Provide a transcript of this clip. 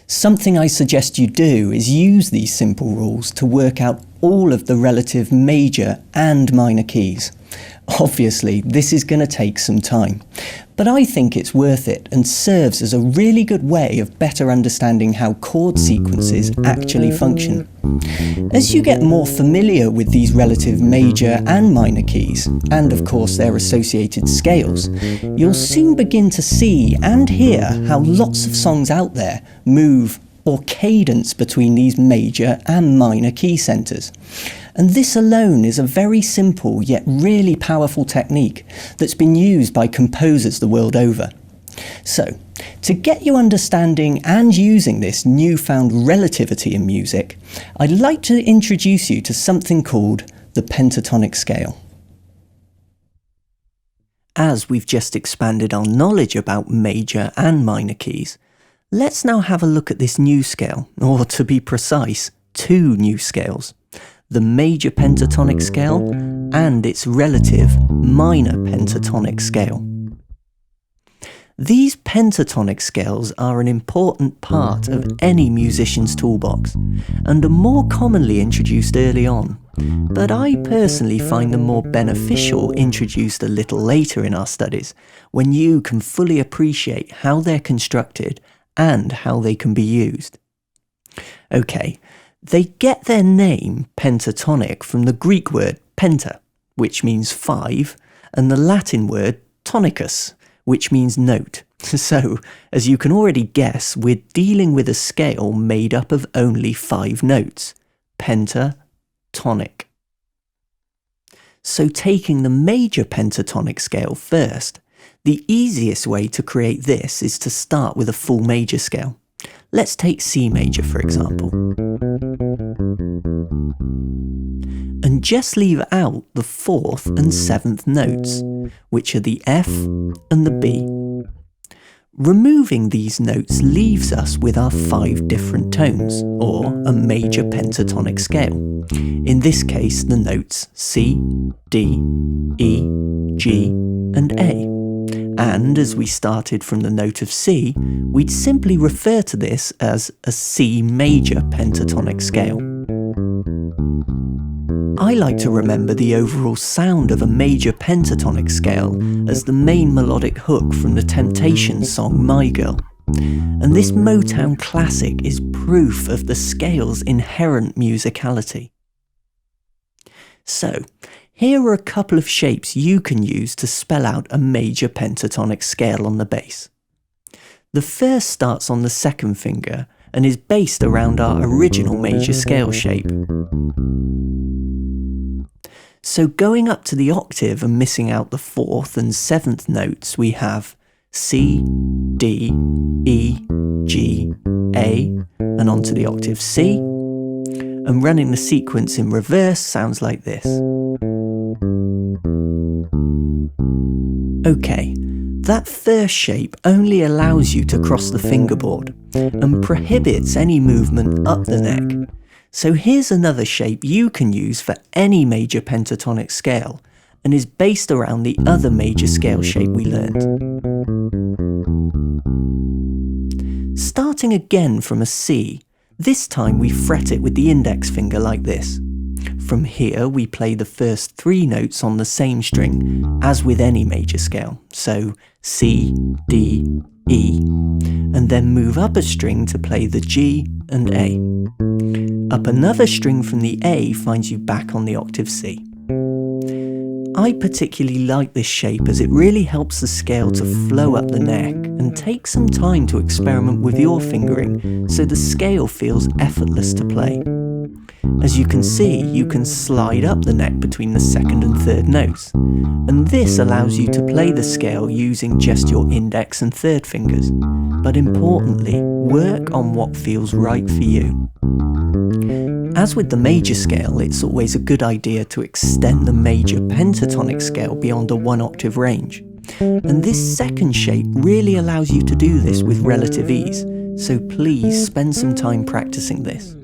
Something I suggest you do is use these simple rules to work out all of the relative major and minor keys. Obviously, this is going to take some time, but I think it's worth it and serves as a really good way of better understanding how chord sequences actually function. As you get more familiar with these relative major and minor keys, and of course their associated scales, you'll soon begin to see and hear how lots of songs out there move or cadence between these major and minor key centres. And this alone is a very simple yet really powerful technique that's been used by composers the world over. So, to get you understanding and using this newfound relativity in music, I'd like to introduce you to something called the pentatonic scale. As we've just expanded our knowledge about major and minor keys, let's now have a look at this new scale, or to be precise, two new scales. The major pentatonic scale and its relative minor pentatonic scale. These pentatonic scales are an important part of any musician's toolbox and are more commonly introduced early on, but I personally find them more beneficial introduced a little later in our studies, when you can fully appreciate how they're constructed and how they can be used. Okay. They get their name pentatonic from the Greek word penta, which means 5, and the Latin word tonicus, which means note. So, as you can already guess, we're dealing with a scale made up of only 5 notes. Pentatonic. So taking the major pentatonic scale first, the easiest way to create this is to start with a full major scale. Let's take C major for example. And just leave out the 4th and 7th notes, which are the F and the B. Removing these notes leaves us with our 5 different tones, or a major pentatonic scale. In this case, the notes C, D, E, G, and A. And as we started from the note of C, we'd simply refer to this as a C major pentatonic scale. I like to remember the overall sound of a major pentatonic scale as the main melodic hook from the Temptations song My Girl. And this Motown classic is proof of the scale's inherent musicality. So, here are a couple of shapes you can use to spell out a major pentatonic scale on the bass. The first starts on the 2nd finger and is based around our original major scale shape. So going up to the octave and missing out the 4th and 7th notes, we have C, D, E, G, A, and onto the octave C. And running the sequence in reverse sounds like this. Okay, that first shape only allows you to cross the fingerboard and prohibits any movement up the neck. So here's another shape you can use for any major pentatonic scale and is based around the other major scale shape we learned. Starting again from a C, this time we fret it with the index finger like this. From here we play the first 3 notes on the same string, as with any major scale, so C, D, E, and then move up a string to play the G and A. Up another string from the A finds you back on the octave C. I particularly like this shape as it really helps the scale to flow up the neck and take some time to experiment with your fingering so the scale feels effortless to play. As you can see, you can slide up the neck between the 2nd and 3rd notes, and this allows you to play the scale using just your index and 3rd fingers, but importantly, work on what feels right for you. As with the major scale, it's always a good idea to extend the major pentatonic scale beyond a 1-octave range, and this second shape really allows you to do this with relative ease, so please spend some time practicing this.